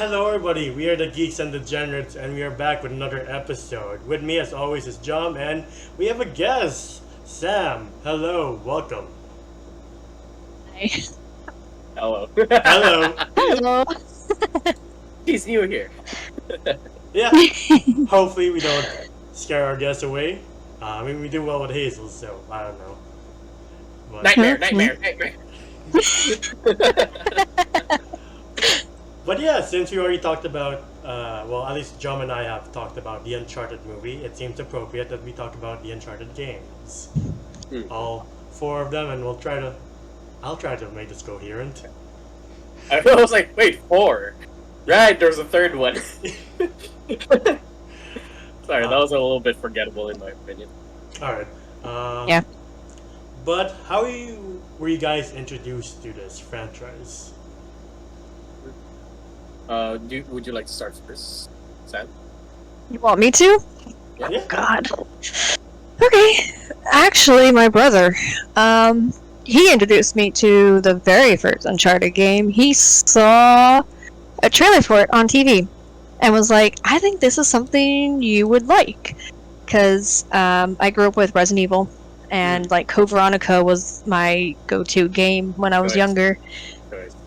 Hello, everybody. We are the Geeks and Degenerates, and we are back with another episode. With me, as always, is John, and we have a guest, Sam. Hello, welcome. Hi. Hello. Hello. Hello. He's new here. Yeah. Hopefully, we don't scare our guests away. We do well with Hazel, so I don't know. But, Nightmare. but yeah, since we already talked about, at least John and I have talked about the Uncharted movie, it seems appropriate that we talk about the Uncharted games. All four of them, and I'll try to make this coherent. I was like, wait, 4. Right, there's a third one. Sorry, that was a little bit forgettable in my opinion. Alright. Yeah. But were you guys introduced to this franchise? Would you like to start first, Sam? You want me to? Yeah. God. Okay. Actually, my brother, he introduced me to the very first Uncharted game. He saw a trailer for it on TV and was like, I think this is something you would like. Because I grew up with Resident Evil, and like Code Veronica was my go-to game when I was younger.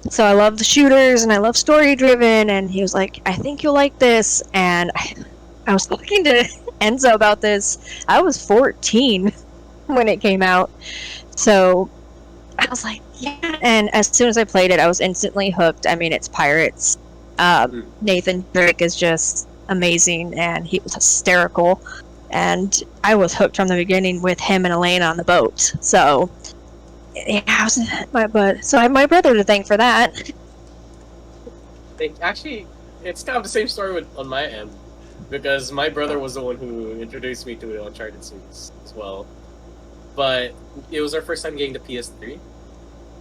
So I love the shooters and I love story-driven, and he was like, I think you'll like this. And I was talking to Enzo about this. I was 14 when it came out. So I was like, yeah. And as soon as I played it, I was instantly hooked. I mean, it's pirates. Nathan Drake is just amazing, and he was hysterical. And I was hooked from the beginning with him and Elaine on the boat. So, yeah, so I have my brother to thank for that. Actually, it's kind of the same story on my end, because my brother was the one who introduced me to the Uncharted series as well. But it was our first time getting the PS3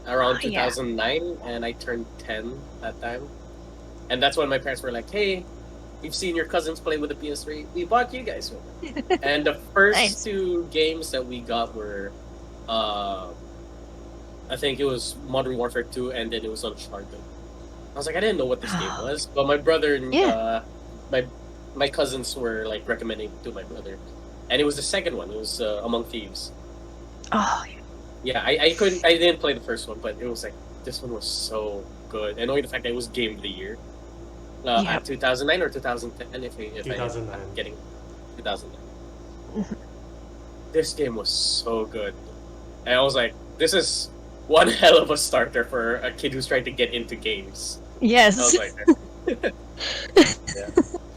around 2009, and I turned 10 that time. And that's when my parents were like, hey, we've seen your cousins play with the PS3. We bought you guys one. And the first two games that we got were, I think it was Modern Warfare 2, and then it was Uncharted. I was like, I didn't know what this game was, but my brother and my cousins were like recommending it to my brother, and it was the second one. It was Among Thieves. Oh. Yeah, I didn't play the first one, but it was like this one was so good, and only the fact that it was Game of the Year. 2009 or 2010, if I'm getting 2009. This game was so good. And I was like, this is one hell of a starter for a kid who's trying to get into games. Yes. I was like, yeah.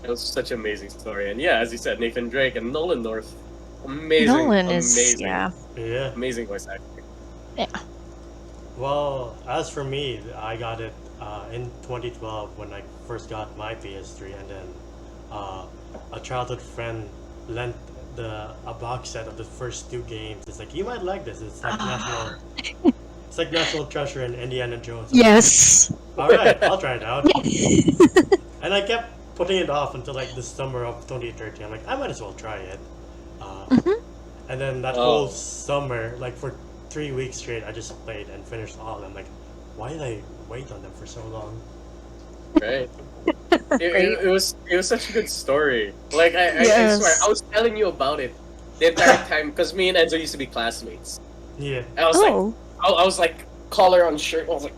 It was such an amazing story. And yeah, as you said, Nathan Drake and Nolan North. Amazing. Amazing voice acting. Yeah. Well, as for me, I got it in 2012 when I first got my PS3, and then a childhood friend lent a box set of the first 2 games. It's like, you might like this. It's like National Treasure and Indiana Jones. Yes. All right, I'll try it out. And I kept putting it off until like the summer of 2013. I'm like, I might as well try it. And then that whole summer, like for 3 weeks straight, I just played and finished all. I'm like, why did I wait on them for so long? Right. It was such a good story. Like I swear, I was telling you about it the entire time because me and Enzo used to be classmates. Yeah. And I was like, I was like collar on shirt. I was like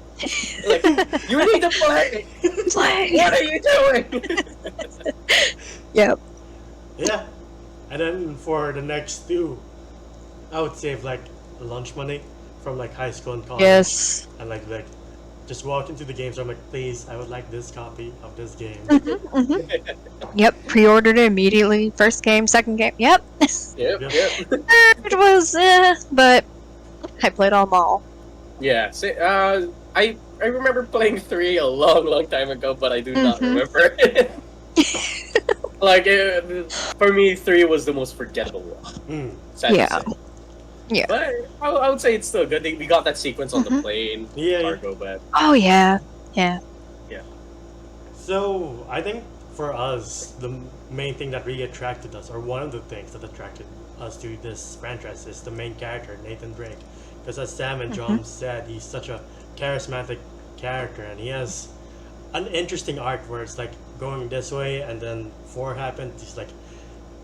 you need to play. What are you doing? Yep. Yeah. And then for the next 2, I would save like lunch money from like high school and college. Yes. And like just walk into the game store. I'm like, please, I would like this copy of this game. Yep, pre-ordered it immediately. First game, second game. Yep. Yep. It was, but I played them all. Yeah. I remember playing 3 a long time ago, but I do not remember it. Like for me, 3 was the most forgettable one. Sad to say. Yeah. But I would say it's still good. We got that sequence on the plane, cargo bed. Oh, yeah. Yeah. So, I think for us, the main thing that really attracted us, or one of the things that attracted us to this franchise, is the main character, Nathan Drake. Because as Sam and John said, he's such a charismatic character, and he has an interesting arc where it's like going this way and then 4 happened. He's like,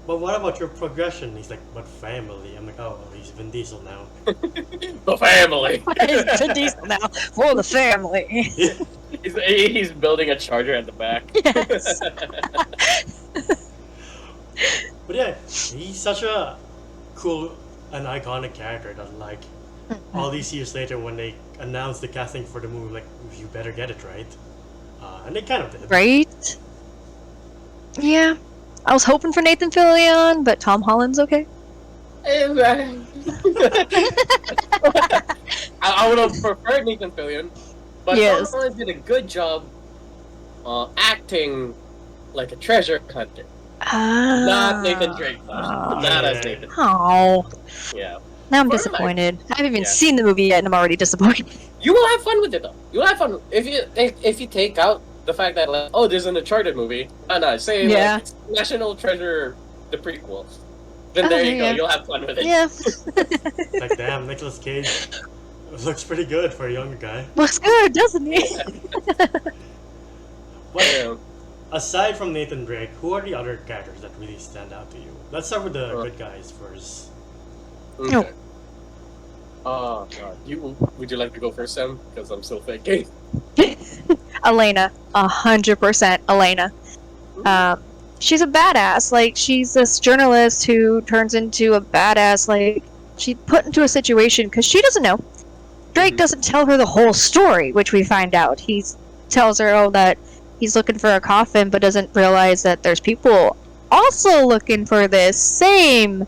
but what about your progression? He's like, but family. I'm like, oh, he's Vin Diesel now. The family. It's Vin Diesel now for the family. He's building a charger at the back. Yes. But yeah, he's such a cool and iconic character that like all these years later when they announced the casting for the movie, like you better get it right, and they kind of did. Right? Yeah. I was hoping for Nathan Fillion, but Tom Holland's okay. I would have preferred Nathan Fillion, but Yes. Tom Holland did a good job acting like a treasure hunter. Not Nathan Drake, though. Not as Nathan. Oh. Yeah. Now I'm Or disappointed. I haven't even Yeah. seen the movie yet, and I'm already disappointed. You will have fun with it, though. You will have fun if you take out the fact that like, oh, there's an Uncharted movie. No, say Yeah. like it's National Treasure, the prequel. Then Oh, there you yeah. go. You'll have fun with it. Yeah. Like damn, Nicolas Cage looks pretty good for a younger guy. Looks good, doesn't he? But Yeah. aside from Nathan Drake, who are the other characters that really stand out to you? Let's start with the Sure. good guys first. Okay. Oh god. Would you like to go first, Sam? Because I'm still thinking. Elena. 100% Elena. She's a badass. Like, she's this journalist who turns into a badass. Like, she's put into a situation because she doesn't know. Drake Mhm. doesn't tell her the whole story, which we find out. He tells her, oh, that he's looking for a coffin, but doesn't realize that there's people also looking for this same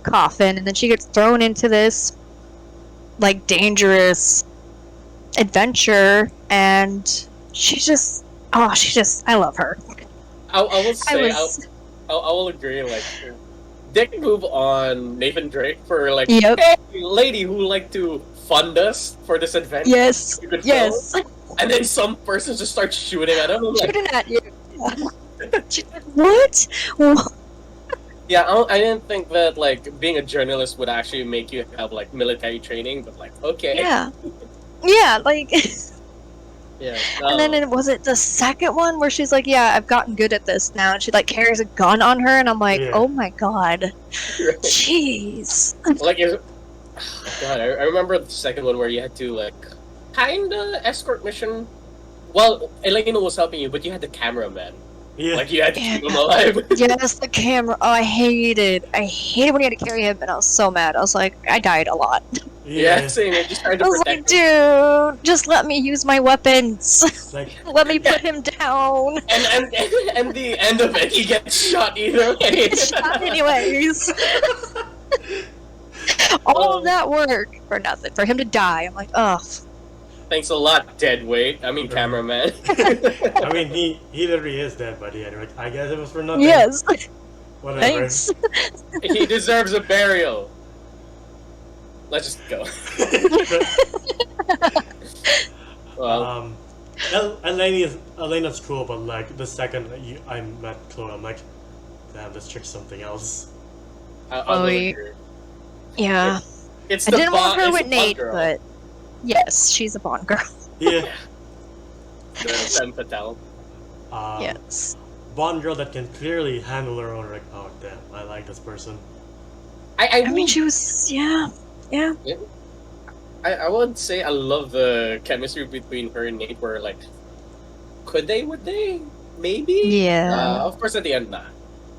coffin. And then she gets thrown into this, like, dangerous adventure, and she's just, I love her. I will say, I was, I will agree. Like, dick move on Nathan Drake for like, Yep. hey, lady who like to fund us for this adventure. yes, You could yes, film. And then some person just starts shooting at him. I'm like, shooting at you. What? yeah, I didn't think that like being a journalist would actually make you have like military training, but like, okay, Yeah, yeah, like, yeah. and then was it the second one where she's like, yeah, I've gotten good at this now, and she like carries a gun on her, and I'm like, Yeah. oh my god, jeez. Like, God, I remember the second one where you had to like kinda escort mission. Well, Elena was helping you, but you had the cameraman. Yeah. Like you had to keep Yeah. him alive. Yes, the camera. Oh, I hated when you had to carry him, and I was so mad. I was like, I died a lot. Yeah, same. I just tried to I was like, protect him. dude, just let me use my weapons. Like Let me put him down. And the end of it, he gets shot either way. Shot anyways. All of that work for nothing. For him to die. I'm like, ugh. Thanks a lot, dead weight. I mean, cameraman. I mean, he literally is dead, buddy. And like, I guess it was for nothing. Yes. Whatever. Thanks. He deserves a burial. Let's just go. Well, Elena's cool, but like the second I met Chloe, I'm like, damn, this chick's something else. I'll Oh, agree. Yeah. It's I the didn't want her it's with the Nate, Bond girl. but yes, she's a Bond girl. Yeah. The Femme Fatale. Yes. Bond girl that can clearly handle her own. Like, oh damn, I like this person. I mean, she was, yeah. I would say I love the chemistry between her and Nate. Where like, would they, maybe? Yeah. Of course, at the end, not.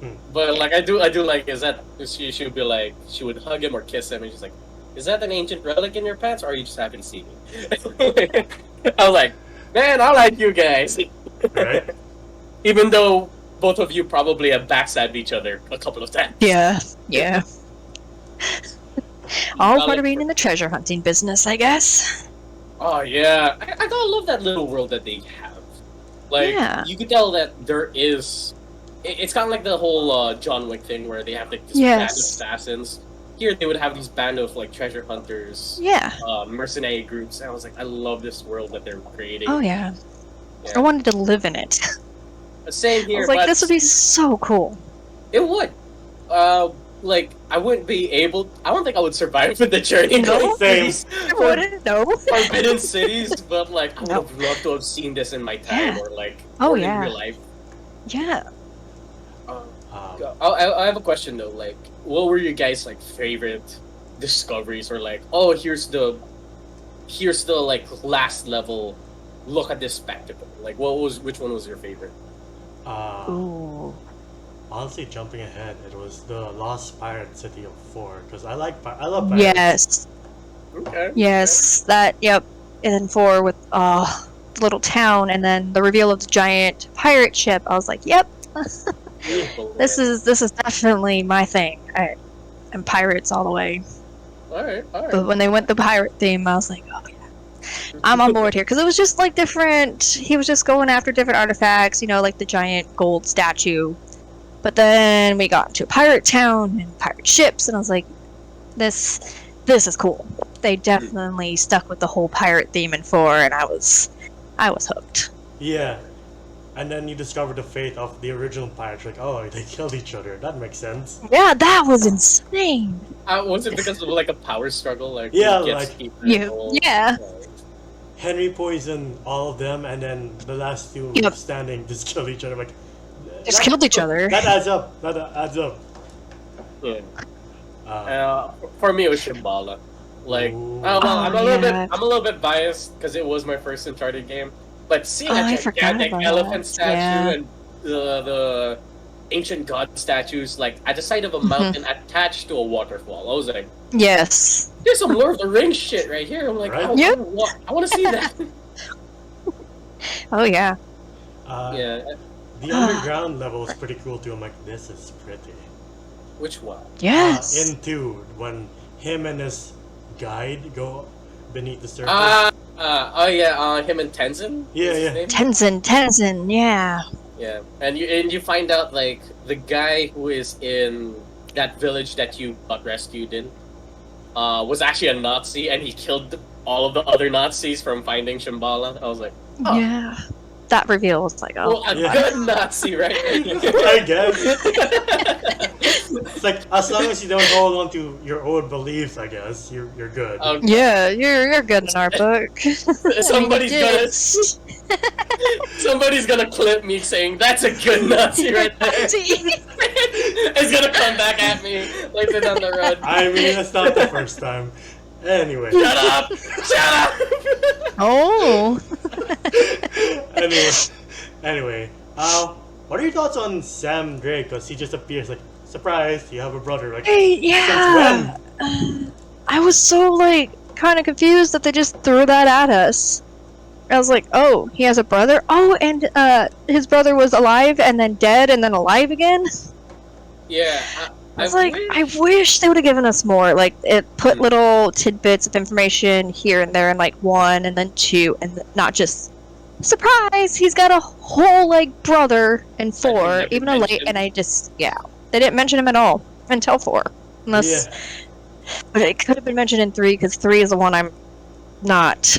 Hmm. But like, I do like is that she would be like she would hug him or kiss him, and she's like, "Is that an ancient relic in your pants, or you just haven't seen me?" I was like, "Man, I like you guys." Right? Even though both of you probably have backstabbed each other a couple of times. Yeah. Yeah. All I part like of being in the treasure hunting business, I guess. Oh yeah, I gotta love that little world that they have. Like Yeah. you could tell that there is. It's kind of like the whole John Wick thing where they have like this Yes. band of assassins. Here they would have these band of like treasure hunters, Yeah. mercenary groups. And I was like, I love this world that they're creating. Oh, yeah. Yeah. I wanted to live in it. Same I here, was like, but this would be so cool. it would. like I wouldn't be able. I don't think I would survive with the journey No. going Same. these I wouldn't know. forbidden cities, but like I would No. have loved to have seen this in my time Yeah. or like Oh, or yeah. in real life. Yeah. I have a question though. Like, what were your guys' like favorite discoveries or like, oh, here's the like last level. Look at this spectacle. Like, which one was your favorite? Ooh. Honestly, jumping ahead, it was the Lost Pirate City of 4 because I love pirates. Yes. Okay. Yes. That. Yep. And then 4 with the little town, and then the reveal of the giant pirate ship. I was like, yep. Beautiful, This man. is definitely my thing. I'm pirates all the way. All right. But when they went the pirate theme, I was like, oh yeah, I'm on board here because it was just like different. He was just going after different artifacts, like the giant gold statue. But then we got into a pirate town and pirate ships, and I was like, this is cool. They definitely stuck with the whole pirate theme in 4, and I was hooked. Yeah. And then you discover the fate of the original pirates. Like, oh, they killed each other. That makes sense. Yeah, that was insane. Was it because of like a power struggle? Like, Yeah, who gets like- deeper Yeah, and all? yeah. Henry poisoned all of them, and then the last two Yep. standing just killed each other. Like, Just killed each other. That adds up. That adds up. Yeah. Uh, For me, it was Shambhala. Like, Ooh. I don't know, Oh, I'm a little yeah. bit, I'm a little bit biased because it was my first Uncharted game. But seeing Oh, a I forgot gigantic about elephant that. statue Yeah. and the ancient god statues, like at the side of a Mm-hmm. mountain attached to a waterfall, I was like, Yes. "There's some Lord of the Rings shit right here." I'm like, Right? I want to see that. Oh yeah. Yeah. The underground level is pretty cool too. I'm like, this is pretty. Which one? Yes. In 2, when him and his guide go beneath the surface. Oh yeah, him and Tenzin. Yeah, is his yeah. name? Tenzin, yeah. Yeah, and you find out like the guy who is in that village that you got rescued in was actually a Nazi, and he killed all of the other Nazis from finding Shambhala. I was like, oh, Yeah. That reveal was like, oh. well, a Yeah. good Nazi, right? I guess. It's like, as long as you don't hold on to your old beliefs, I guess, you're good. Yeah, you're good in our book. Somebody's gonna clip me saying that's a good Nazi right there. It's gonna come back at me later down the road. I mean, it's not the first time. Anyway. Shut up! Shut up! Oh. Anyway, what are your thoughts on Sam Drake? Because he just appears like, surprise, you have a brother. Like, Hey, yeah. I was so kind of confused that they just threw that at us. I was like, oh, he has a brother. Oh, and his brother was alive and then dead and then alive again. Yeah, I was like, I wish they would have given us more. Like, it put little tidbits of information here and there in 1 and then 2, and not just surprise. He's got a whole brother in 4, never even a late. mentioned. And I just they didn't mention him at all until 4, unless. yeah. But it could have been mentioned in 3 because 3 is the one I'm not.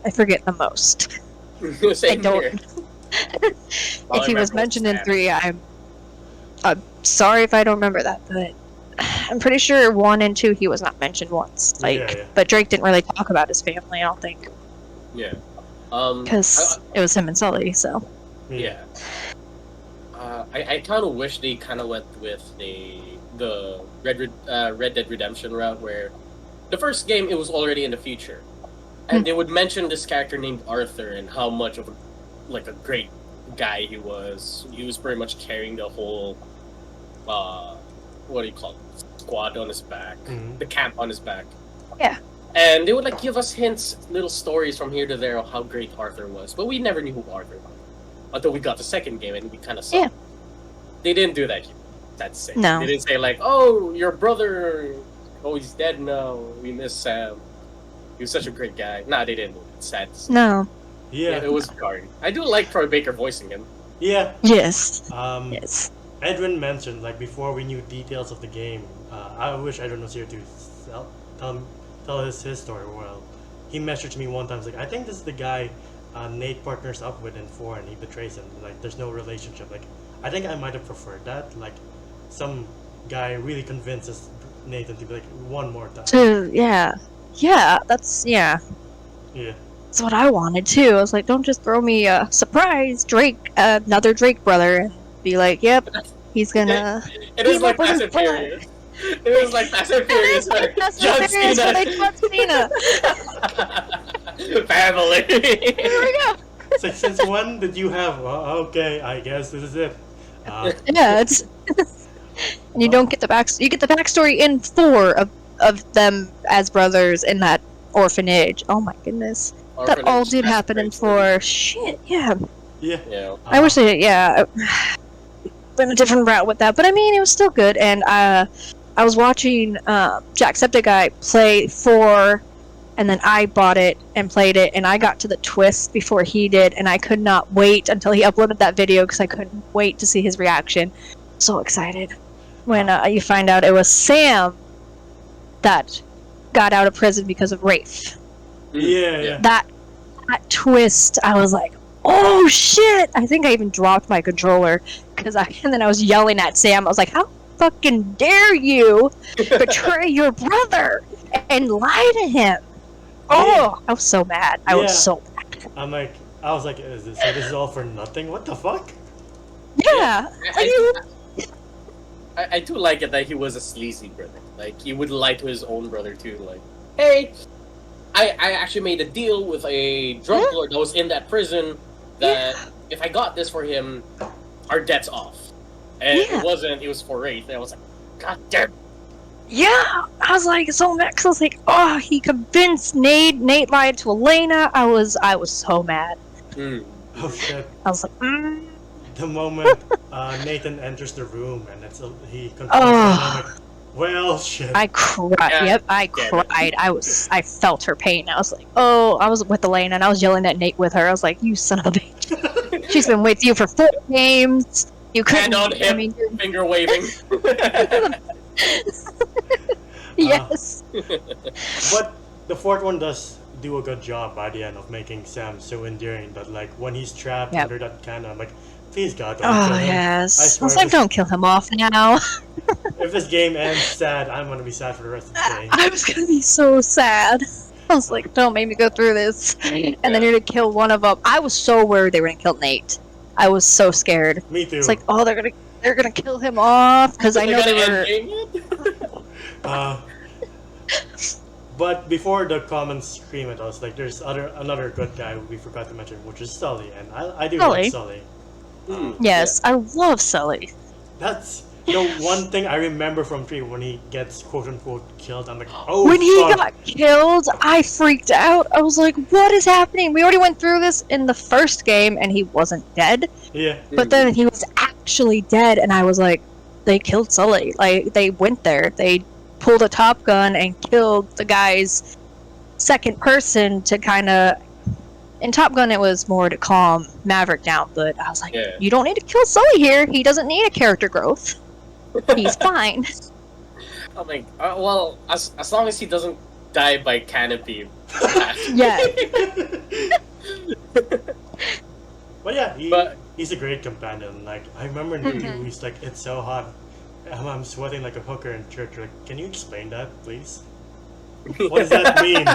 I forget the most. Same I don't- here. If he was mentioned in 3, I'm sorry if I don't remember that, but I'm pretty sure 1 and 2 he was not mentioned once. Yeah. But Drake didn't really talk about his family, I don't think, Yeah. because it was him and Sully. So Yeah. I kind of wish they kind of went with the Red Dead Redemption route, where the first game it was already in the future, and they would mention this character named Arthur and how much of a great guy he was. He was pretty much carrying the whole what do you call it, squad on his back, Mhm. the camp on his back. Yeah. And they would give us hints, little stories from here to there of how great Arthur was, but we never knew who Arthur was until we got the second game and we kind of saw. Yeah. They didn't do that here. That's it. No. They didn't say oh, your brother, oh, he's dead now. We miss Sam. He was such a great guy. Nah, they didn't do it. It's sad. no, Yeah, it was jarring. I do like Troy Baker voicing him. Yeah. yes, Yes. Edwin mentioned, before we knew details of the game, I wish Edwin was here to tell his story. Well, he messaged me one time, I think this is the guy Nate partners up with in 4 and he betrays him. There's no relationship. I think I might have preferred that. Some guy really convinces Nathan to be like one more time. Yeah, that's Yeah. that's what I wanted too. I was like, don't just throw me a surprise Drake, another Drake brother. Be like, yep, he's gonna. It was team like up with Fast his and blood. Furious. It was like Fast and Furious. where Fast John and Furious Cena. where they John Cena. Family. Here we go. So since when did you have? Well, okay, I guess this is it. Yeah, it's. And you don't get the you get the backstory in 4 of them as brothers in that orphanage. Oh my goodness, that all did happen in 4. Shit, yeah. Yeah. I wish they, went a different route with that, but I mean, it was still good. And I was watching Jacksepticeye play 4, and then I bought it and played it, and I got to the twist before he did, and I could not wait until he uploaded that video because I couldn't wait to see his reaction. So excited when you find out it was Sam that got out of prison because of Rafe. Yeah. That twist, I was like, oh shit! I think I even dropped my controller and then I was yelling at Sam. I was like, how fucking dare you betray your brother and lie to him? Oh, I was so mad. I was so mad. I was like, this is all for nothing? What the fuck? Yeah. I do like it that he was a sleazy brother. Like, he would lie to his own brother too. Like, hey, I actually made a deal with a drug lord that was in that prison that if I got this for him, our debt's off. And it was for Wraith. And I was like, God damn. Yeah, I was like so mad because I was like, oh, he convinced Nate. Nate lied to Elena. I was so mad. Oh shit. I was like, The moment Nathan enters the room and he confronts him, I'm like, well, shit. I cried. Yeah. Yep, I cried. I felt her pain. I was like, oh, I was with Elena and I was yelling at Nate with her. I was like, you son of a bitch. She's been with you for 4 games. You couldn't. Hand on hip, finger waving. Yes. But the 4th one does do a good job by the end of making Sam so endearing, but like when he's trapped under that cannon, I'm like, please God, don't kill him. Yes. I was like, don't kill him off now. If this game ends sad, I'm gonna be sad for the rest of the day. I was gonna be so sad. I was like, don't make me go through this. And then you're gonna kill one of them. I was so worried they were gonna kill Nate. I was so scared. Me too. It's like, oh, they're gonna kill him off because I know they were. But before the comments scream at us, like there's another good guy we forgot to mention, which is Sully, and I do like Sully. Yes, I love Sully. That's the one thing I remember from 3 when he gets quote unquote killed. I'm like, oh. When he got killed, I freaked out. I was like, what is happening? We already went through this in the first game, and he wasn't dead. Yeah. But then he was actually dead, and I was like, they killed Sully. Like they went there. They pulled a Top Gun and killed the guy's second person to kind of... In Top Gun, it was more to calm Maverick down, but I was like, you don't need to kill Sully here. He doesn't need a character growth. He's fine. I'm like, well, as long as he doesn't die by canopy. Yeah. But yeah, he's a great companion. Like, I remember in the 2, he's like, it's so hot. I'm sweating like a hooker in church. Like, can you explain that, please? What does that mean?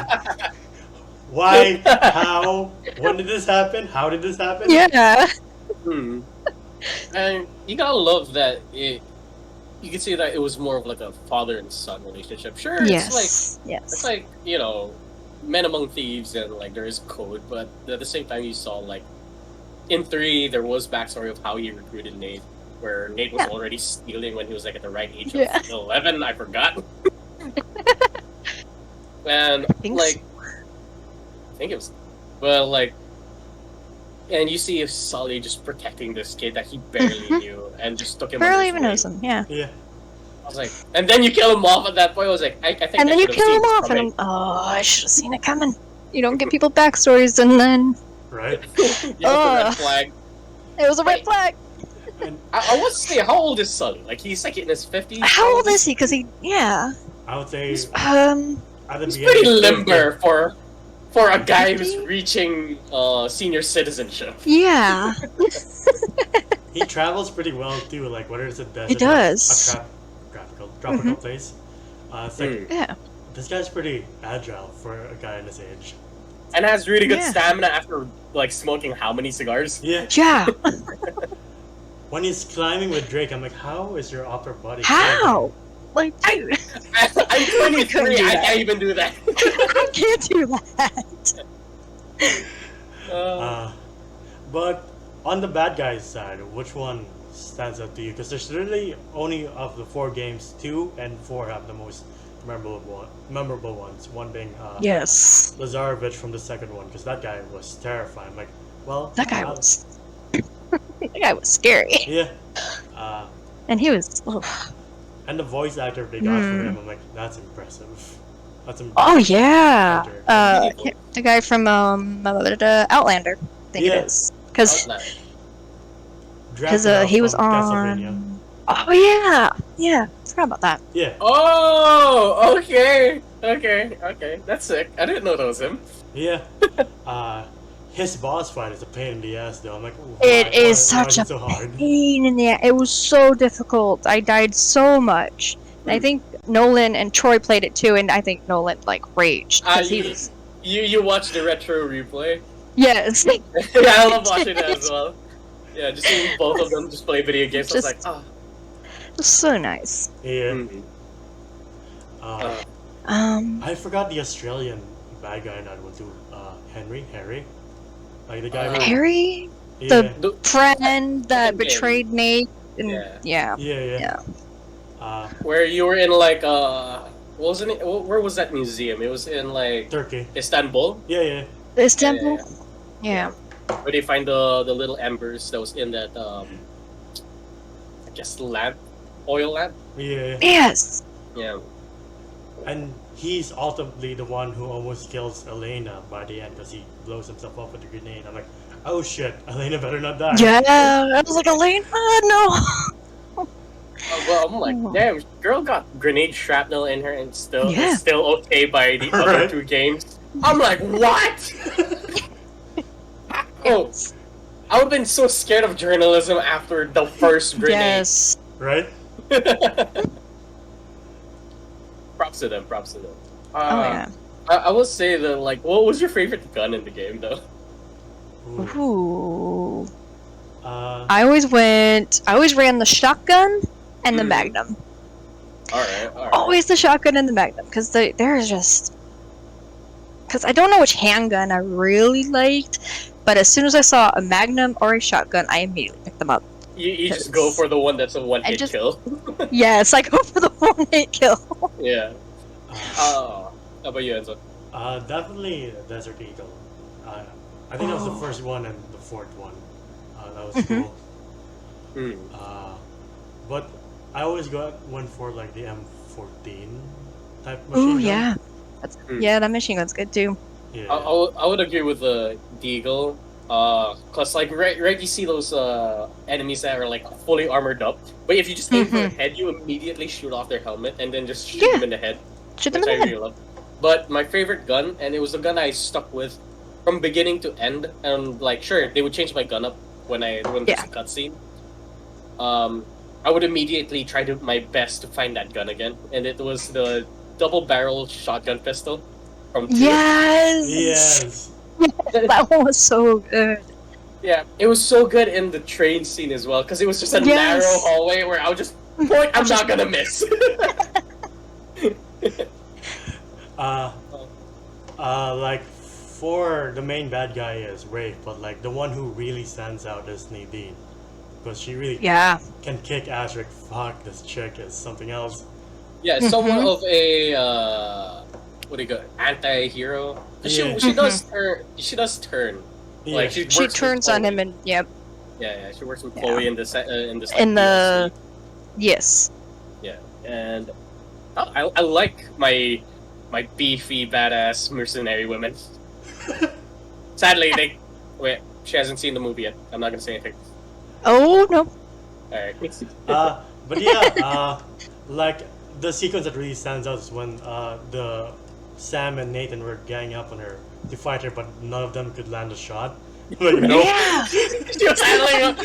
Why? How? When did this happen? How did this happen? Yeah. And you gotta love that you can see that it was more of like a father and son relationship. Sure, it's like you know, men among thieves and like there is code, but at the same time you saw like in 3 there was backstory of how he recruited Nate, where Nate was already stealing when he was like at the right age of 11. I forgot. And I think it was, well, like, and you see if Sully just protecting this kid that he barely knew and just took him. Barely even knows him. Yeah. Yeah. I was like, and then you kill him off at that point. I was like, I think. And then you kill him off, and I should have seen it coming. You don't give people backstories, and then. Right. Red flag. It was a red flag. I want to say, how old is Sully? Like he's like in his 50s. How old is he? Because I would say. He's pretty limber for a guy who's reaching senior citizenship. Yeah. He travels pretty well too. Like whether it's a desert, he does. a trap tropical place. It's like Yeah. this guy's pretty agile for a guy in his age. And has really good Yeah. stamina after like smoking how many cigars? Yeah. Yeah. When he's climbing with Drake, I'm like, how is your upper body? How? Like, dude, I'm 23. do I that. can't even do that. I can't do that. But on the bad guy's side, which one stands out to you? Because there's really only of the 4 games, 2 and 4 have the most memorable ones. One being Yes. Lazarevich from the second one, because that guy was terrifying. I'm like, well, That guy was. That guy was scary. yeah. And he was. Oh, And the voice actor they got for him, I'm like, that's impressive. That's oh yeah. Actor. The guy from Outlander. I think Yeah. it is. Because Dracula he was from Castlevania. on. Oh yeah. Yeah. Forgot about that. Yeah, Oh, okay. That's sick. I didn't know that was him. yeah. His boss fight is a pain in the ass, though. I'm like, It is why such is a it so hard? pain in the ass. It was so difficult. I died so much. And I think Nolan and Troy played it too, and I think Nolan like raged because he was. You watched the retro replay? Yes. Yeah, I love watching that as well. Yeah, just seeing both of them just play video games. I was like, Just- oh. It's so nice. Yeah. Mhm. I forgot the Australian bad guy in that one too. Harry, like the guy who. Harry, Yeah, The- friend that Second game. betrayed Nate. And, Yeah. yeah. Yeah. Where you were in like wasn't it? Where was that museum? It was in like Turkey. Istanbul, Yeah. This temple. Yeah. where they find the little embers that was in that I guess oil lamp. Yeah. Yes. Yeah. And he's ultimately the one who almost kills Elena by the end because he blows himself up with a grenade. I'm like, oh shit, Elena better not die. Yeah. I was like, Elena, no. Well, I'm like, damn, girl got grenade shrapnel in her and still Yeah. is still okay by the other Right. 2 games. I'm like, what? Oh, I would have been so scared of journalism after the first grenade. Yes. Right? Props to them. Oh yeah. I will say that, like, what was your favorite gun in the game, though? Ooh. Ooh. Uh, I always ran the shotgun and the Mhm. magnum. Alright. Always the shotgun and the magnum, because there's just. Because I don't know which handgun I really liked, but as soon as I saw a magnum or a shotgun, I immediately picked them up. You just go for the one that's a one-hit just- kill. Yes, I go for the one-hit kill. Yeah. uh, How about you, Enzo? definitely Desert Eagle. I think that was the first one and the 4th one. That was Mhm. cool. Hmm. But I always went for like the M14 type machine Oh gun. yeah, Mm. that machine gun's good too. Yeah. I would agree with the Deagle. Cause like right you see those enemies that are like fully armored up, but if you just aim for the head, you immediately shoot off their helmet and then just shoot Yeah. them in the head, Shoot them which I in the really head. love. But my favorite gun, and it was the gun I stuck with from beginning to end, and like sure they would change my gun up when there's Yeah. a cutscene. I would immediately try to my best to find that gun again, and it was the double barrel shotgun pistol from 2. Yes. Yes. That one was so good. Yeah, it was so good in the train scene as well, because it was just a Yes. narrow hallway where I would just point, I'm not gonna miss. Like for the main bad guy is Rafe, but like the one who really stands out is Nadine, because she really Yeah. can kick ass. Like fuck, this chick is something else. Yeah, somewhat of a what do you go, anti-hero. Yeah. She does turn. She does turn. Yeah. Like she She works with turns on Chloe. him and yep. Yeah, she works with Yeah. Chloe in the In the yes. yeah, and I like my beefy badass mercenary women. Sadly, she hasn't seen the movie yet. I'm not gonna say anything. Oh no. Alright. But yeah, like the sequence that really stands out is when the Sam and Nathan were ganging up on her to fight her, but none of them could land a shot. Like, no. Yeah. She was handling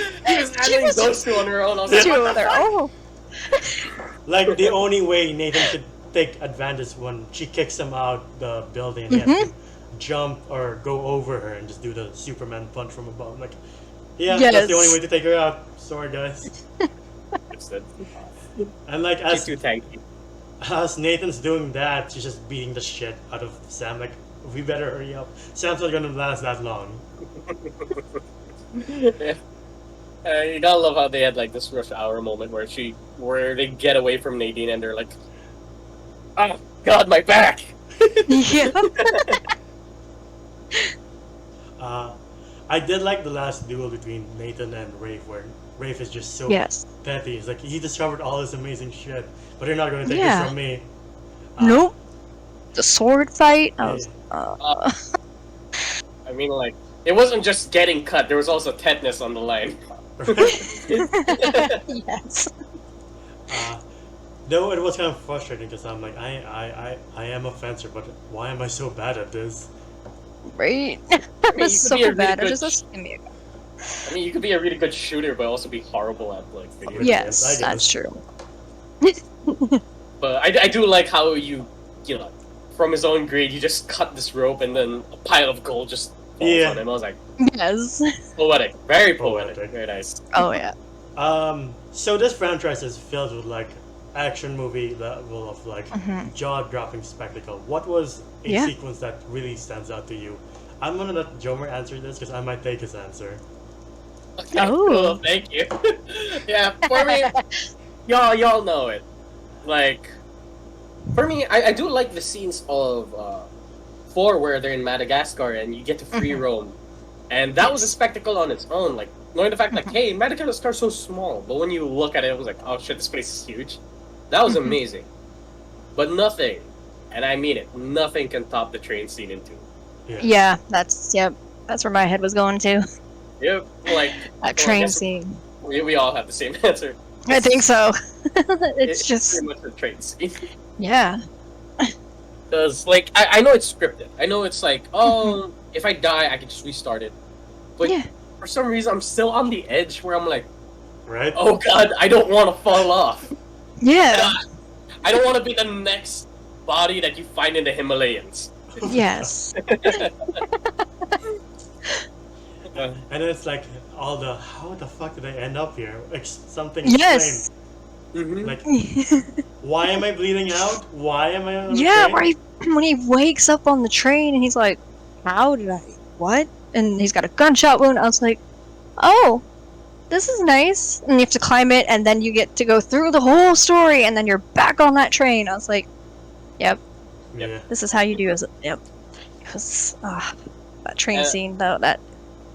those 2 on her own. I was like, Two what the other. fuck? Oh. Like the only way Nathan could take advantage when she kicks him out the building and he has to jump or go over her and just do the Superman punch from above. Like, yeah, that's the only Yes. way to take her out. Sorry, guys. It's that. And like She's too tanky. as Nathan's doing that, she's just beating the shit out of Sam. Like, we better hurry up. Sam's not gonna last that long. Yeah. You gotta love how they had like this rush hour moment where they get away from Nadine and they're like, "Oh God, my back!" Yeah. I did like the last duel between Nathan and Rafe, where Rafe is just so Yes. petty. He's like, he discovered all this amazing shit, but you're not gonna take Yeah. this from me. Nope. The sword fight. I was. I mean, like, it wasn't just getting cut; there was also tetanus on the line. Yes. Though it was kind of frustrating because I'm like, I am a fencer, but why am I so bad at this? Right. I That mean, was you could so be a really bad. good It just give me a I mean, you could be a really good shooter, but also be horrible at like video. Yes, I guess. that's true. But I do like how you know, from his own greed, you just cut this rope and then a pile of gold just falls Yeah. on him. I was like, Yes. poetic, very poetic, Poetic. very nice. Oh yeah. So this franchise is filled with like action movie level of like jaw-dropping spectacle. What was a Yeah. sequence that really stands out to you? I'm gonna let Jomer answer this because I might take his answer. Okay, Oh. cool, thank you. Yeah, for me, y'all know it. Like, for me, I do like the scenes of 4 where they're in Madagascar and you get to free roam, and that was a spectacle on its own. Like knowing the fact, like, hey, Madagascar's so small, but when you look at it, it was like, oh shit, this place is huge. That was amazing. But nothing, and I mean it, nothing can top the train scene in 2. Yeah, that's That's where my head was going to. Yep, like That I train guess scene. we all have the same answer. I think so. It's just pretty much the train scene. yeah. Because, like, I know it's scripted. I know it's like, oh, if I die, I can just restart it. But Yeah. for some reason, I'm still on the edge where I'm like, Right? oh god, I don't want to fall off. Yeah. I don't want to be the next body that you find in the Himalayas. Yes. And then it's like all the how the fuck did I end up here? Something Yes. Mm-hmm. Like, why am I bleeding out? Why am I on the Yeah, train? where when he wakes up on the train and he's like, "How did I? What?" And he's got a gunshot wound. I was like, "Oh, this is nice." And you have to climb it, and then you get to go through the whole story, and then you're back on that train. I was like, "Yep, Yeah. this is how you do it." Yep. Because that train scene though,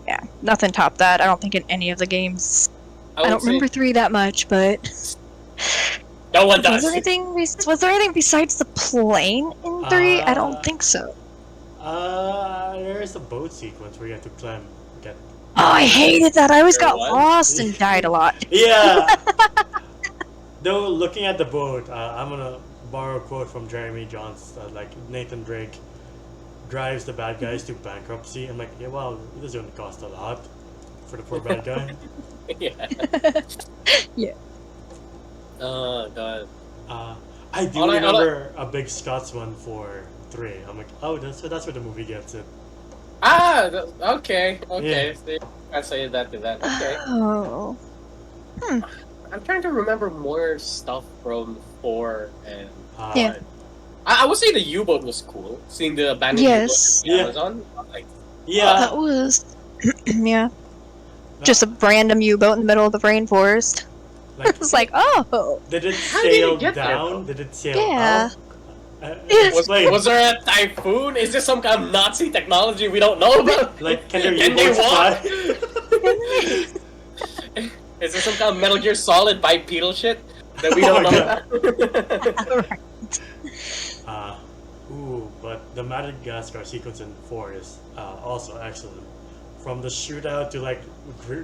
yeah, nothing topped that. I don't think in any of the games. I don't remember 3 that much, but No one was does. there anything? Was there anything besides the plane in 3? I don't Uh, think so. There's a boat sequence where you have to climb. Get. Oh, I hated that. I always There got was? lost and died a lot. Yeah. Though looking at the boat, I'm gonna borrow a quote from Jeremy Johns. Like Nathan Drake drives the bad guys to bankruptcy. I'm like, yeah, well, this is gonna cost a lot for the poor bad guy. Yeah. Yeah. Oh god. I do All I- remember a big Scotsman for 3. I'm like, oh, that's where the movie gets it. Ah, okay. See, I say that to that. Okay. Oh. I'm trying to remember more stuff from 4 and Yeah. I would say the U-boat was cool. Seeing the abandoned Yes. U-boat in Yeah. Amazon. Like, Yeah. That was. Yeah. Just a random U-boat in the middle of the rainforest. Like, It was like, oh. did it How did it sail get there, down? though? Did it sail Yeah. up? Yes. Explain. was there a typhoon? Is this some kind of Nazi technology we don't know about? Like, can their Can they U-boats walk? fly? Is there some kind of Metal Gear Solid bipedal shit that we Oh don't my know about? But the Madagascar sequence in 4 is also excellent. From the shootout to like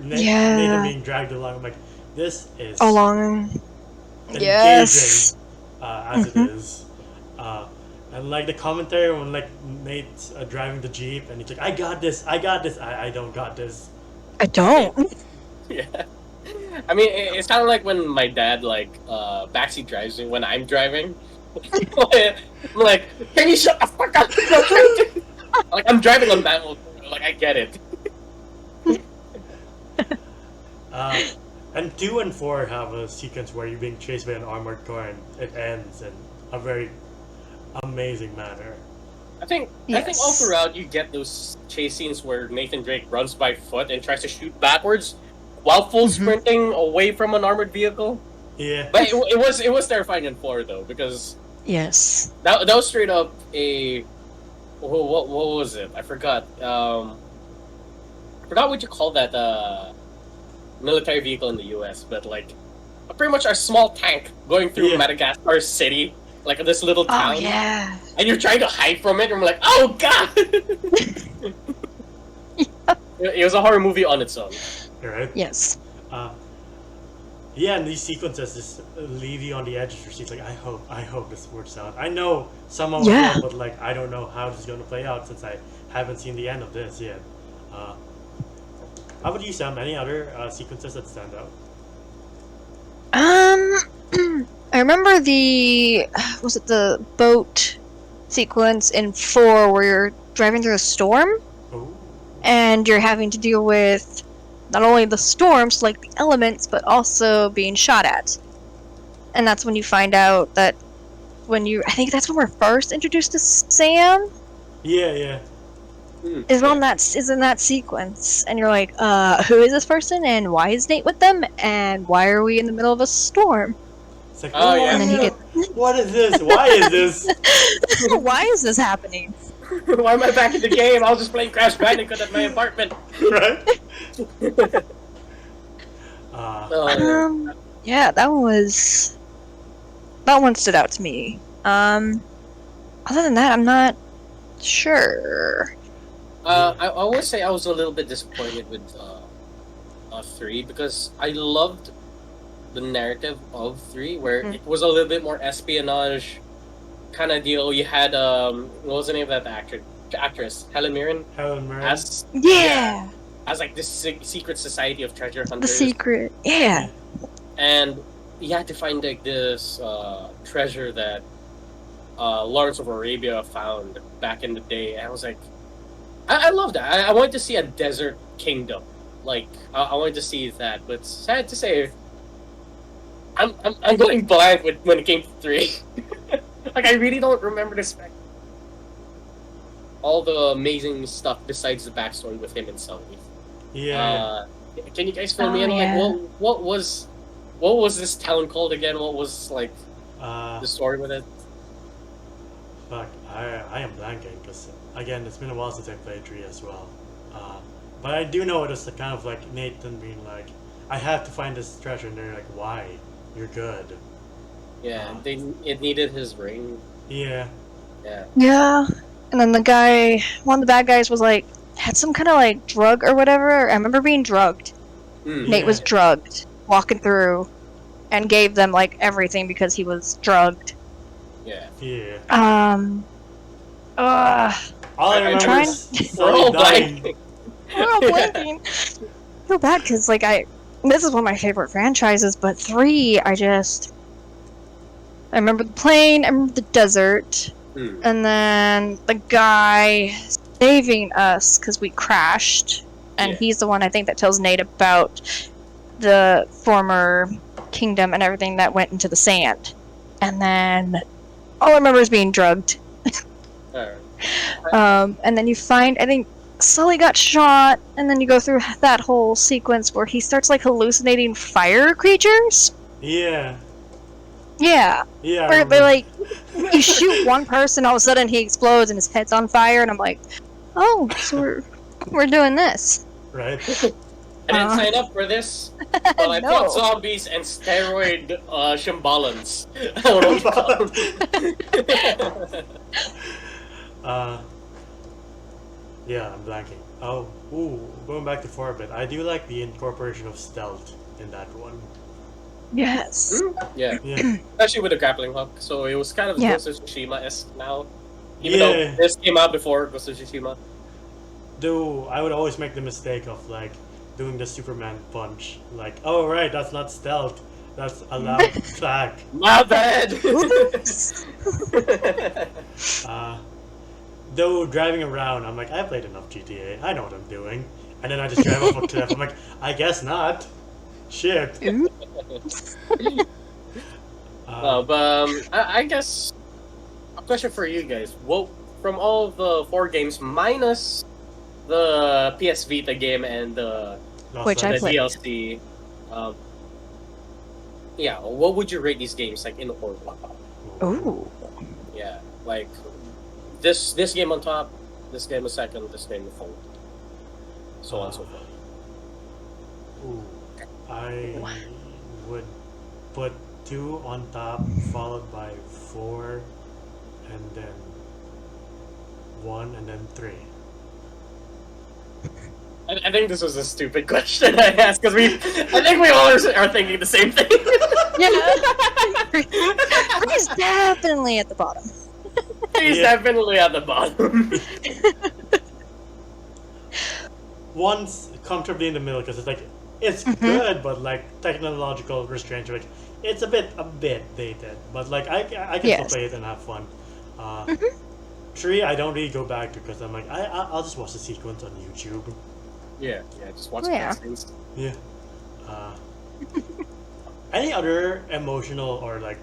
Yeah. Nathan being dragged along, I'm like, this is Along. engaging Yes. as it is. And like the commentary when like Nate's driving the Jeep and he's like, I got this, I don't got this. I don't. Yeah. I mean, it's kind of like when my dad backseat drives me when I'm driving. I'm like, can you shut the fuck up? Like I'm driving on that mode. Like I get it. And 2 and 4 have a sequence where you're being chased by an armored car and it ends in a very amazing manner. I think all throughout you get those chase scenes where Nathan Drake runs by foot and tries to shoot backwards while full sprinting away from an armored vehicle. Yeah. But it was terrifying in 4 though, because Yes. that was straight up a what was it? I forgot. Forgot what you call that military vehicle in the US, but like pretty much a small tank going through Madagascar City, like this little town. Oh yeah. And you're trying to hide from it, and we're like, oh god! It was a horror movie on its own. Right? Yes. Yeah, and these sequences just leave you on the edge of your seat. Like, I hope this works out. I know some of it will, but like, I don't know how this is going to play out since I haven't seen the end of this yet. How about you, Sam? Any other sequences that stand out? I remember was it the boat sequence in 4 where you're driving through a storm? Ooh. And you're having to deal with not only the storms, like the elements, but also being shot at. And that's when you find out that I think that's when we're first introduced to Sam. Yeah. Is in that sequence, and you're like, who is this person, and why is Nate with them, and why are we in the middle of a storm? It's like, Oh, yeah. And then you get, what is this? Why is this? why is this happening? Why am I back in the game? I was just playing Crash Bandicoot at my apartment. Right? Yeah, that one stood out to me. Other than that, I'm not sure. I would say I was a little bit disappointed with 3 because I loved the narrative of 3, where it was a little bit more espionage kind of deal. You had what was the name of that actress? Helen Mirren. As like this secret society of treasure hunters. The secret, yeah. And you had to find like this treasure that Lawrence of Arabia found back in the day. And I was like, I love that. I wanted to see a desert kingdom. Like I wanted to see that, but sad to say, I'm going blank when it came to 3. Like I really don't remember the spec. All the amazing stuff besides the backstory with him and Sully. Yeah. Can you guys fill me in? Yeah. Like what was this town called again? What was like the story with it? Fuck, I am blanking because again, it's been a while since I played 3 as well. But I do know it was kind of like Nathan being like, I have to find this treasure, and they're like, why? You're good. Yeah, it needed his ring. Yeah. Yeah. And then one of the bad guys was like, had some kind of like drug or whatever. I remember being drugged. Nate was drugged, walking through, and gave them like everything because he was drugged. Yeah. All I remember trying- is We're all dying. blanking. We're all blinking. I feel bad because like this is one of my favorite franchises, but 3, I remember the plane, I remember the desert, and then the guy saving us because we crashed, and he's the one I think that tells Nate about the former kingdom and everything that went into the sand. And then all I remember is being drugged. And then you find, I think Sully got shot, and then you go through that whole sequence where he starts like hallucinating fire creatures. Yeah. Yeah. Where they're like, you shoot one person, all of a sudden he explodes and his head's on fire, and I'm like, oh, so we're doing this. Right. I didn't sign up for this, but I No. fought zombies and steroid shimbalans. I don't know what you call them. Yeah, I'm blanking. Going back to 4 a bit, I do like the incorporation of stealth in that one. Yes. Yeah. Yeah. Especially with the grappling hook. So it was kind of Yeah. Ghost of Tsushima-esque now. Even though this came out before Ghost of Tsushima. Though I would always make the mistake of like doing the Superman punch. Like, oh right, that's not stealth. That's a loud clack. My bad. Though driving around, I'm like, I played enough GTA. I know what I'm doing. And then I just drive off a cliff. I'm like, I guess not. Shit. I guess a question for you guys. What from all of the 4 games minus the PS Vita game and the Which I played. DLC, yeah, what would you rate these games like in order? Ooh. Yeah, like this game on top, this game is second, this game is third, so on and so forth. Ooh. I would put 2 on top, followed by 4, and then 1, and then 3. I think this was a stupid question I asked because I think we all are thinking the same thing. Yeah. He's definitely at the bottom. He's definitely at the bottom. One's comfortably in the middle because it's like it's good, but like technological restraints, like it's a bit dated. But like I can still play it and have fun. 3 I don't really go back to because I'm like I'll just watch the sequence on YouTube. Yeah, just watch things. Yeah. Any other emotional or like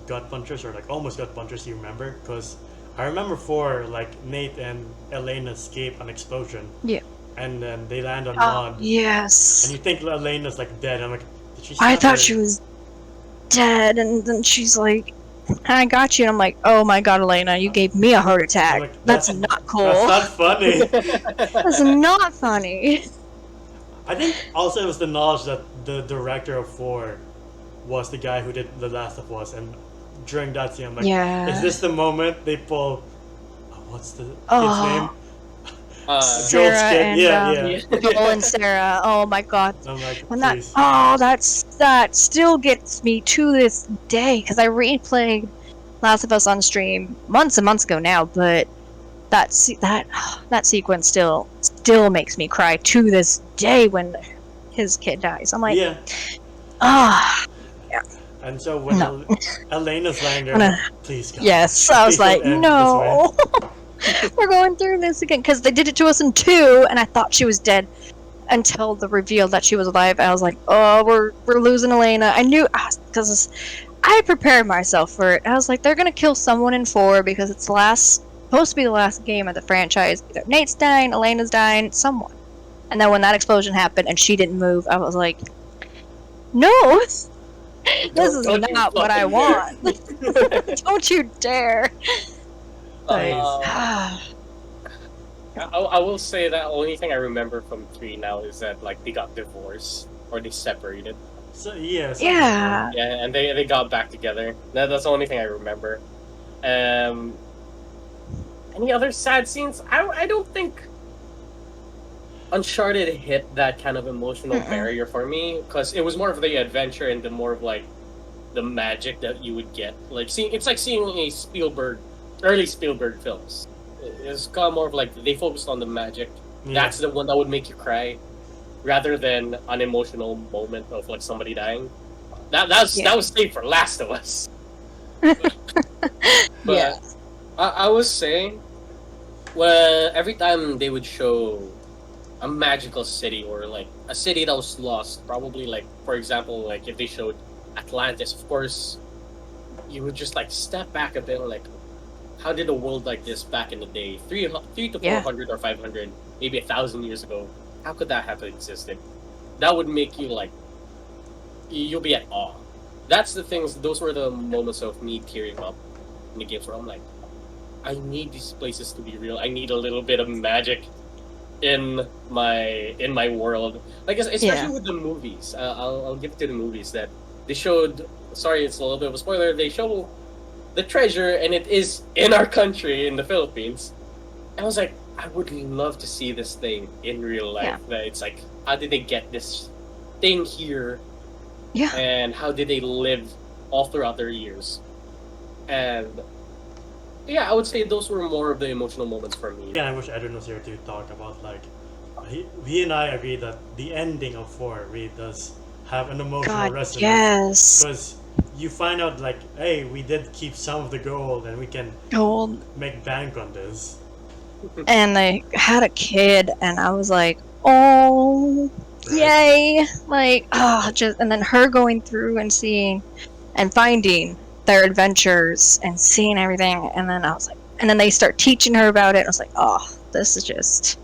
gut punchers or like almost gut punchers you remember? Because I remember 4, like Nate and Elena escape an explosion. Yeah. And then they land on Ron. Yes. And you think Elena's like dead. I'm like, did she? I thought she was dead, and then she's like, I got you. And I'm like, oh my god, Elena, you gave me a heart attack. Like, that's not cool. That's not funny. That's not funny. I think also it was the knowledge that the director of 4 was the guy who did The Last of Us, and during that scene, I'm like, is this the moment they pull? What's the kid's name? Sarah and yeah. Joel and Sarah. Oh my god. I'm like, when please. that still gets me to this day because I replayed Last of Us on stream months and months ago now, but that sequence still makes me cry to this day when his kid dies. I'm like, yeah. And so when Elena's lying there, like, please God. Yes, I was like, no. We're going through this again because they did it to us in 2, and I thought she was dead until the reveal that she was alive. I was like, oh, we're losing Elena. I knew because I prepared myself for it. I was like, they're gonna kill someone in 4 because it's supposed to be the last game of the franchise. Either Nate's dying, Elena's dying, someone. And then when that explosion happened and she didn't move, I was like, no, this is not what I want. Don't you dare. I will say that only thing I remember from 3 now is that like they got divorced or they separated. So yeah. Yeah, and they got back together. That's the only thing I remember. Any other sad scenes? I don't think Uncharted hit that kind of emotional barrier for me because it was more of the adventure and the more of like the magic that you would get. Like it's like seeing a early Spielberg films. It's kind of more of like they focused on the magic. Yeah. That's the one that would make you cry, rather than an emotional moment of like somebody dying. That was saved for Last of Us. But I was saying, well, every time they would show a magical city or like a city that was lost, probably like for example, like if they showed Atlantis, of course, you would just like step back a bit and like, how did a world like this back in the day, 3 to 400 or 500, maybe 1,000 years ago, how could that have existed? That would make you like, you'll be at awe. That's the things. Those were the moments of me tearing up in the games where I'm like, I need these places to be real. I need a little bit of magic in my world. Like especially with the movies. I'll give it to the movies that they showed. Sorry, it's a little bit of a spoiler. They show the treasure, and it is in our country, in the Philippines. And I was like, I would love to see this thing in real life. Yeah. That it's like, how did they get this thing here? Yeah. And how did they live all throughout their years? And yeah, I would say those were more of the emotional moments for me. Yeah, I wish Edwin was here to talk about like he and I agree that the ending of 4 really does have an emotional God, resonance. yes. Because you find out, like, hey, we did keep some of the gold and we can Gold. make bank on this. And they had a kid, and I was like, oh, yay! Like, and then her going through and seeing and finding their adventures and seeing everything, and then I was like, and then they start teaching her about it. And I was like, oh, this is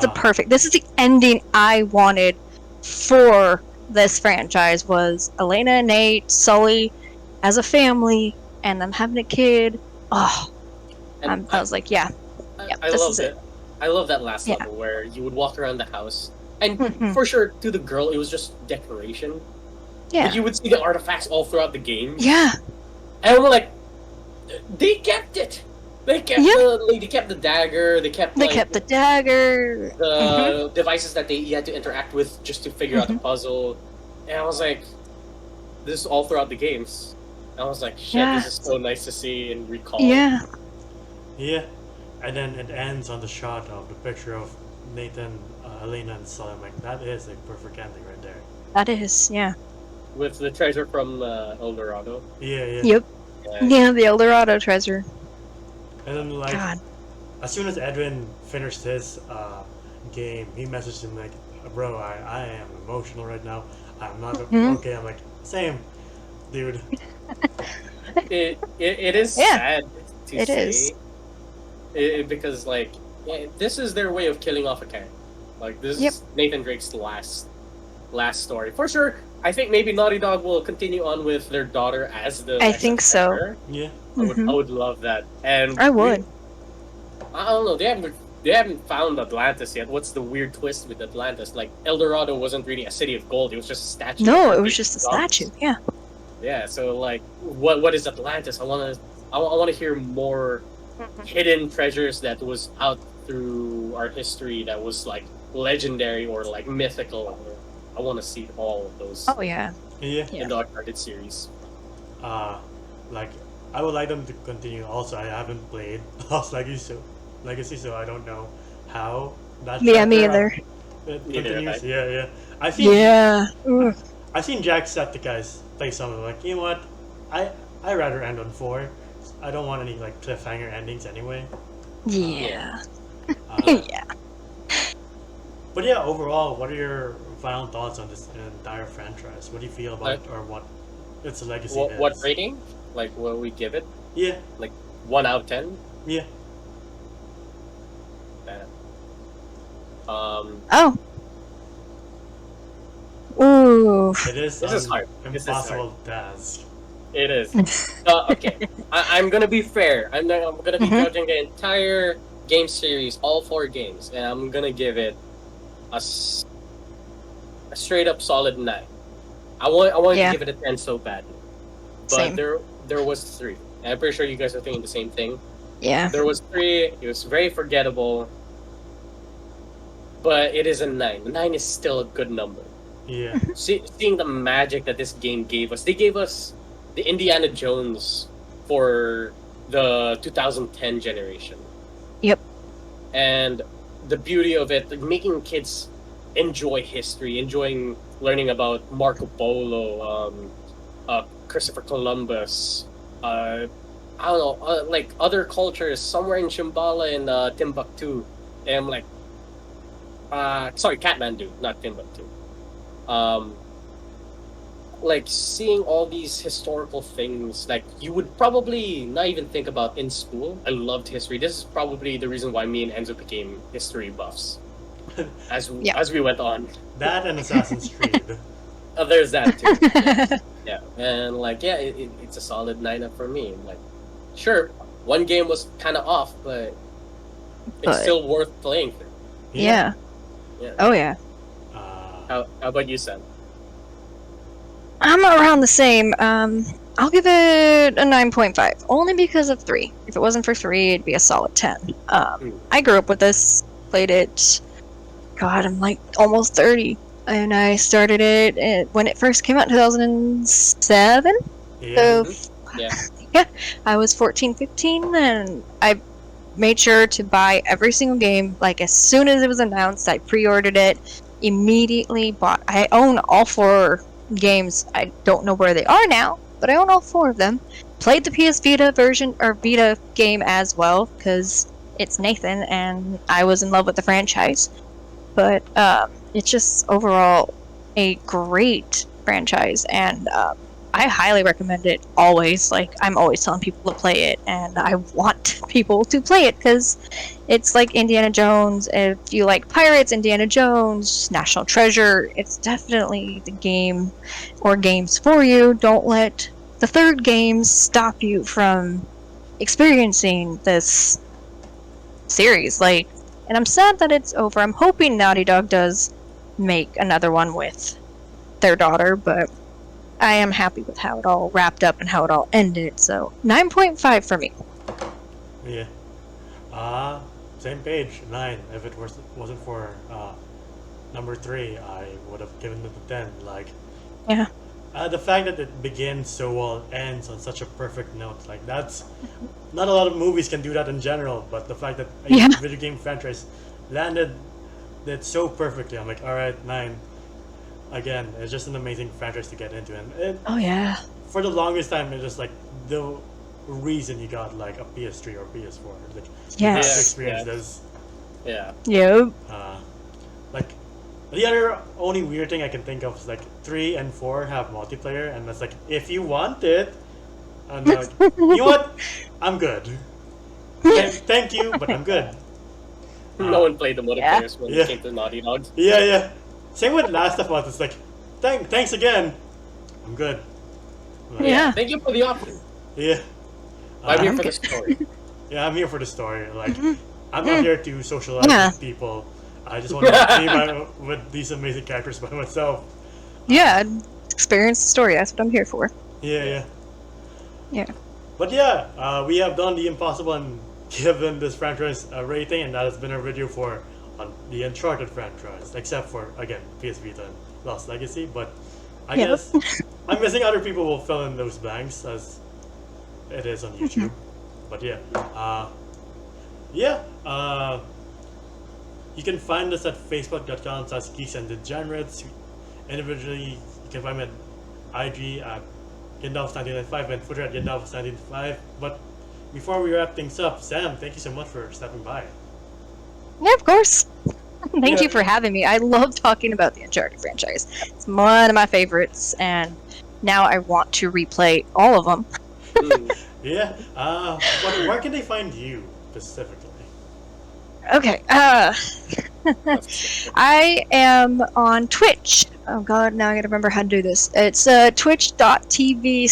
the perfect. This is the ending I wanted for this franchise. Was Elena and Nate, Sully, as a family, and them having a kid. Oh, I was like, yeah. I love it. I love that last level where you would walk around the house, and for sure, to the girl, it was just decoration. Yeah. But you would see the artifacts all throughout the game. Yeah. And we're like, they kept it. They kept they kept the dagger. They kept the dagger. The devices that you had to interact with just to figure out the puzzle. And I was like, this is all throughout the games. And I was like, shit, this is so nice to see and recall. Yeah. Yeah. And then it ends on the shot of the picture of Nathan, Elena, and Sully. I'm like, that is a perfect ending right there. That is, yeah. With the treasure from El Dorado. Yeah. Yep. Yeah, the El Dorado treasure. And then, like, God. as soon as Edwin finished his game, he messaged him like, bro, I am emotional right now. I'm not okay. I'm like, same, dude. It is sad to say. Because, like, this is their way of killing off a character. Like, this is Nathan Drake's last story. For sure, I think maybe Naughty Dog will continue on with their daughter as the I think so. Yeah. I would love that. And I would. I don't know, they haven't found Atlantis yet. What's the weird twist with Atlantis? Like, El Dorado wasn't really a city of gold, it was just a statue. No, it was just a statue, yeah. Yeah, so, like, what is Atlantis? I wanna hear more hidden treasures that was out through our history that was like legendary or like mythical. I want to see all of those. Oh yeah. In the Uncharted series. Like I would like them to continue. Also, I haven't played Lost Legacy, so I don't know how that. Yeah, me either. Continues. Yeah. I think. Yeah. I've seen Jacksepticeye's play some of them. Like, you know what? I rather end on 4. I don't want any like cliffhanger endings anyway. Yeah. Yeah. But yeah, overall, what are your final thoughts on this entire franchise? What do you feel about or what its legacy is? What rating? Like what we give it? Yeah. Like 1 out of 10? Yeah. Oh. Ooh. It is. This is hard. Impossible task. It is. Okay, I'm gonna be fair. I'm gonna be judging the entire game series, all 4 games, and I'm gonna give it a straight up solid 9. I wanted to give it a 10 so badly, but Same. there was 3. And I'm pretty sure you guys are thinking the same thing. Yeah. There was 3. It was very forgettable, but it is a 9. 9 is still a good number. Yeah. Seeing the magic that this game gave us, they gave us the Indiana Jones for the 2010 generation. Yep. And the beauty of it, like, making kids enjoy history, enjoying learning about Marco Polo, Christopher Columbus, I don't know, like other cultures somewhere in Shambhala and Timbuktu. And I'm like, sorry, Kathmandu, not Timbuktu. Like seeing all these historical things like you would probably not even think about in school. I loved history. This is probably the reason why me and Enzo became history buffs as we went on. That and Assassin's Creed. There's that too. Yeah. And like it's a solid 9 for me. Like sure, one game was kind of off, but it's still worth playing through. Yeah. Oh yeah. How about you, Sam? I'm around the same. I'll give it a 9.5, only because of 3. If it wasn't for 3, it'd be a solid 10. I grew up with this, played it. God, I'm like almost 30, and I started it when it first came out in 2007. Yeah. So, yeah, I was 14, 15, and I made sure to buy every single game. Like, as soon as it was announced, I pre-ordered it, immediately bought. I own all 4 games. I don't know where they are now, but I own all 4 of them. Played the PS Vita version, or Vita game as well, because it's Nathan, and I was in love with the franchise. But it's just overall a great franchise, and I highly recommend it always. Like, I'm always telling people to play it, and I want people to play it because it's like Indiana Jones. If you like pirates, Indiana Jones, National Treasure, it's definitely the game or games for you. Don't let the third game stop you from experiencing this series. Like, and I'm sad that it's over. I'm hoping Naughty Dog does make another one with their daughter, but I am happy with how it all wrapped up and how it all ended. So 9.5 for me. Yeah. Same page, 9. If it wasn't for number 3, I would have given it a 10. Like, Yeah. the fact that it begins so well, ends on such a perfect note, like that's not a lot of movies can do that in general. But the fact that a Yeah. video game franchise landed that so perfectly, I'm like, all right, 9. Again, it's just an amazing franchise to get into, and Oh yeah. for the longest time, it's just like the reason you got like a PS3 or PS4. Like, you have to Yes. experience Yeah. this. Yeah. Yep. Like, the other only weird thing I can think of is like 3 and 4 have multiplayer, and that's like, if you want it, and like, you know what? I'm good. Thank you, but I'm good. No one played the multiplayers when Yeah. it came to Naughty Dog. Yeah, yeah. Same with Last of Us. It's like, thanks again. I'm good. Like, Yeah. Thank you for the option. Yeah. I'm here Uh, for the story. yeah, I'm here for the story. Like, I'm not here to socialize Yeah. with people. I just want to be with these amazing characters by myself. Yeah. Experience the story. That's what I'm here for. Yeah, yeah. Yeah. But yeah, we have done the impossible and given this franchise a rating, and that has been our video for the Uncharted franchise, except for, again, PS Vita and Lost Legacy. But I Yep. guess I'm missing other people who will fill in those blanks as it is on YouTube. But yeah, you can find us at facebook.com/geeksanddegenerates. Individually, you can find me at IG at Gandalf1995 and Twitter at Gandalf1995. But before we wrap things up, Sam, thank you so much for stepping by. Yeah, of course. Thank Yeah. you for having me. I love talking about the Uncharted franchise. It's one of my favorites, and now I want to replay all of them. Mm. Yeah, but where can they find you specifically? Okay, I am on Twitch. Oh god, now I gotta remember how to do this. It's twitch.tv/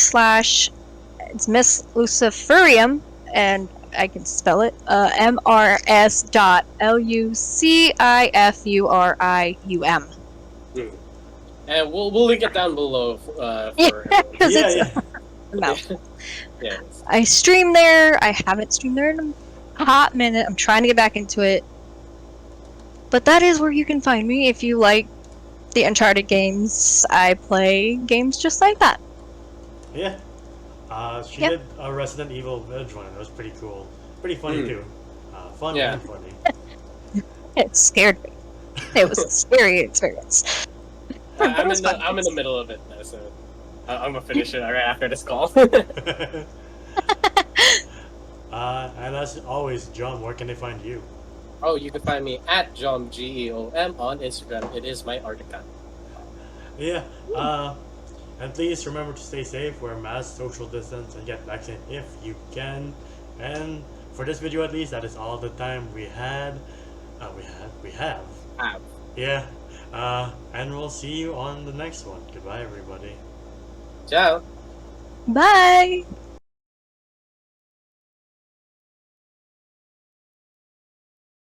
it's Miss Luciferium, and I can spell it, mrs.lucifurium. And we'll link it down below for Because Yeah, it's yeah. a mouth. yeah. I stream there. I haven't streamed there in a hot minute. I'm trying to get back into it. But that is where you can find me if you like the Uncharted games. I play games just like that. Yeah. She Yep. did a Resident Evil Village one, and it was pretty cool. Pretty funny too. Fun Yeah. and funny. It scared me. It was a scary experience. I'm was in the fun. I'm in the middle of it now, so I'm gonna finish it right after this call. And as always, John, where can they find you? Oh, you can find me at John GEOM on Instagram. It is my art account. Yeah. And please remember to stay safe, wear masks, social distance, and get vaccinated if you can. And for this video, at least, that is all the time we had. We have. Ah. Yeah. And we'll see you on the next one. Goodbye, everybody. Ciao. Bye!